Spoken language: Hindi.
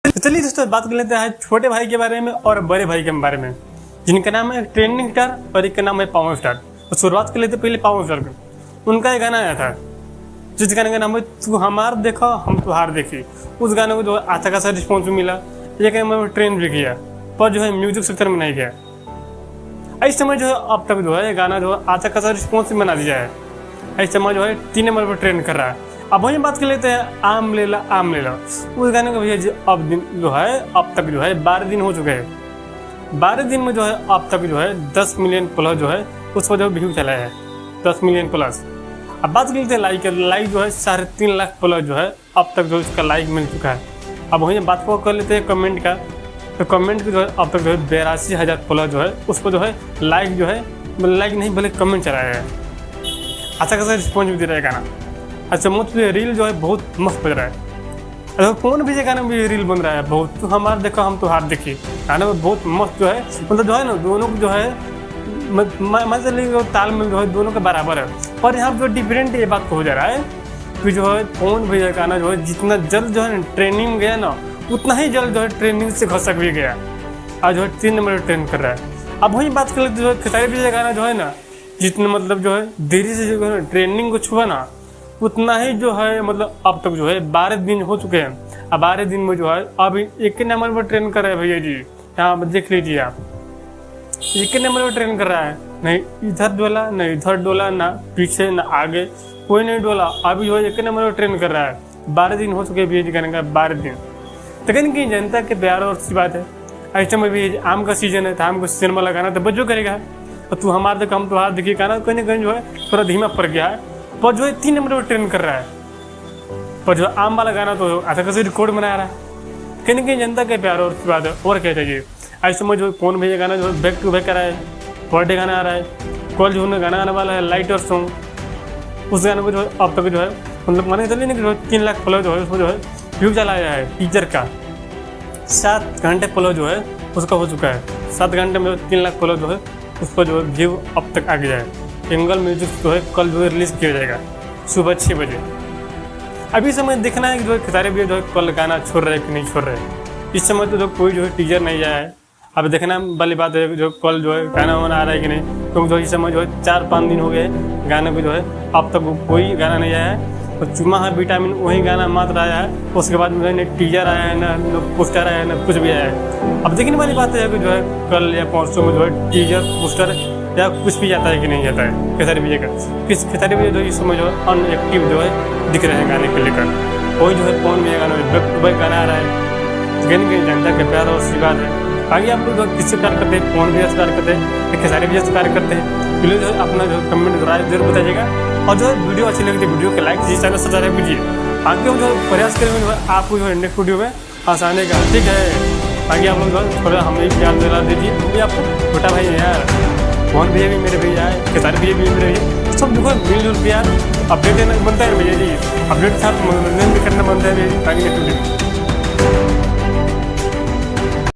चलिए दोस्तों बात कर लेते हैं छोटे भाई के बारे में और बड़े भाई के बारे में, जिनका नाम है ट्रेंडिंग स्टार और एक का नाम है पावर स्टार। तो शुरुआत कर लेते पहले पावर स्टार का। उनका एक गाना आया था जिस गाने का नाम है तू हमार देखा हम तुहार देखी। उस गाने को जो है अच्छा खासा रिस्पॉन्स मिला, ये गाने में ट्रेंड भी किया, पर जो है म्यूजिक सेक्टर में नहीं गया। इस समय जो है अब तक जो है ये गाना जो है अच्छा खासा रिस्पॉन्स बना दिया है। इस समय जो है 3 नंबर पर ट्रेंड कर रहा है। अब वही बात कर लेते हैं आम ले ला आम ले ला। उस गाने का भैया अब दिन जो है अब तक जो है 12 दिन हो चुके हैं। 12 दिन में जो है अब तक जो है 10 मिलियन प्लस जो है उस पर जो व्यू चला है, 10 मिलियन प्लस। अब बात कर लेते हैं लाइक जो है 3.5 लाख प्लस जो है अब तक जो इसका लाइक मिल चुका है। अब वही बात को कर लेते हैं कमेंट का। तो कमेंट की जो है अब तक जो है 82,000 प्लस जो है उस पर जो है लाइक जो है लाइक नहीं भले कमेंट चलाया है। अच्छा खासा रिस्पॉन्स भी दे रहा है गाना। अच्छा मुझे रील जो है बहुत मस्त बज रहा है। अच्छा कौन भी गाना में रील बन रहा है बहुत। तो हमारा देखा हम तो हाथ देखी गाना में बहुत मस्त जो है, मतलब जो है ना दोनों को जो है मतलब तालमेल जो है दोनों के बराबर है। और यहाँ पर जो डिफरेंट ये बात को हो जा रहा है कि जो है कौन भी गाना जो है जितना जल्द जो है ट्रेनिंग गया ना उतना ही जल्द जो है ट्रेनिंग से घसक भी गया और जो है 3 नंबर ट्रेंड कर रहा है। अब वही बात कर लेते जो है खेसारी भी गाना जो है ना जितना मतलब जो है देरी से जो है ट्रेनिंग को छुआ ना उतना ही जो है मतलब अब तक जो है 12 दिन हो चुके हैं। अब 12 दिन में जो है अभी 1 नंबर पर ट्रेन कर रहा है भैया जी। यहाँ देख लीजिए आप 1 नंबर पर ट्रेन कर रहा है। नहीं इधर डोला न इधर डोला, ना पीछे ना आगे, कोई नहीं डोला। अभी जो है 1 नंबर पर ट्रेन कर रहा है। 12 दिन हो चुके हैं भैया जी कहने का 12 दिन। तो कहीं कि जनता के प्यार और अच्छी बात है। ऐसे में भी आम का सीजन है तो आम का सीजन में लगाना तो बच्चों करेगा। और तू हमारे तक हम तो हाथ देखिए गाना कहीं ना कहीं जो है थोड़ा धीमा पड़ गया है, पर जो है 3 नंबर पर ट्रेंड कर रहा है। पर जो आम वाला गाना तो अच्छा खासा रिकॉर्ड बना रहा है। कहीं ना कहीं जनता के प्यार और बात है। और क्या चाहिए। ऐसे में जो कौन भैया गाना जो है बैक टू बैक कर रहा है, बर्थडे गाना आ रहा है, कल जो है गाना आने वाला है लाइट और सॉन्ग। उस गाने को जो है अब तक जो है मतलब माने चलिए ना कि 3 लाख प्लस जो है उसको जो है व्यू चलाया है। टीचर का 7 घंटे प्लस जो है उसका हो चुका है। 7 घंटे में 3 लाख प्लस जो है उस पर जो है व्यू अब तक आ गया है। एंगल म्यूजिक जो है कल जो है रिलीज किया जाएगा सुबह 6 बजे। अभी समय देखना है कि जो है खेसारी भैया जो है कल गाना छोड़ रहे कि नहीं छोड़ रहे। इस समय तो जो कोई जो है टीजर नहीं आया है। अब देखना वाली बात है जो कल जो है गाना वाना आ रहा है कि नहीं, क्योंकि जो इस समय जो है 4-5 दिन हो गए गाने को जो है अब तक कोई गाना नहीं आया है। और चुमा है विटामिन वही गाना मात्र आया है। उसके बाद में न टीजर आया है ना पोस्टर आया है ना कुछ भी आया है। अब देखने वाली बात है कि जो है कल या परसों में जो है टीजर पोस्टर या कुछ भी जाता है कि नहीं जाता है खेसारी भैया का। किस खेसारी भैया जो इस समय जो है अनएक्टिव जो है दिख रहे हैं गाने को लेकर। वही जो है कौन भैया गाना बैक टू बैक गाना आ रहा है। कहीं जनता के प्यार और सी बात है। आगे आप लोग किससे प्यार करते हैं, कौन भैया से प्यार करते हैं या खेसारी भैया से प्यार करते हैं, पहले जो है अपना जो कमेंट राय जरूर बताइएगा। और जो है वीडियो अच्छी लगी तो वीडियो को लाइक कीजिए, चैनल सब्सक्राइब कीजिए। आगे जो है प्रयास करेंगे जो है आपको जो है नेक्स्ट वीडियो में आसानी का। ठीक है आगे आप लोग जो है थोड़ा हमें प्यार दिला दीजिए क्योंकि आपको छोटा भाई है यार। कौन भैया भी मेरे भैया है, खेसारी भैया भी मेरे भैया, सब देखो मिलजुल के यार अपडेट देना बनता है भैया जी। अपडेट के साथ मनोरंजन भी करना बनता है आगे नेक्स्ट वीडियो में।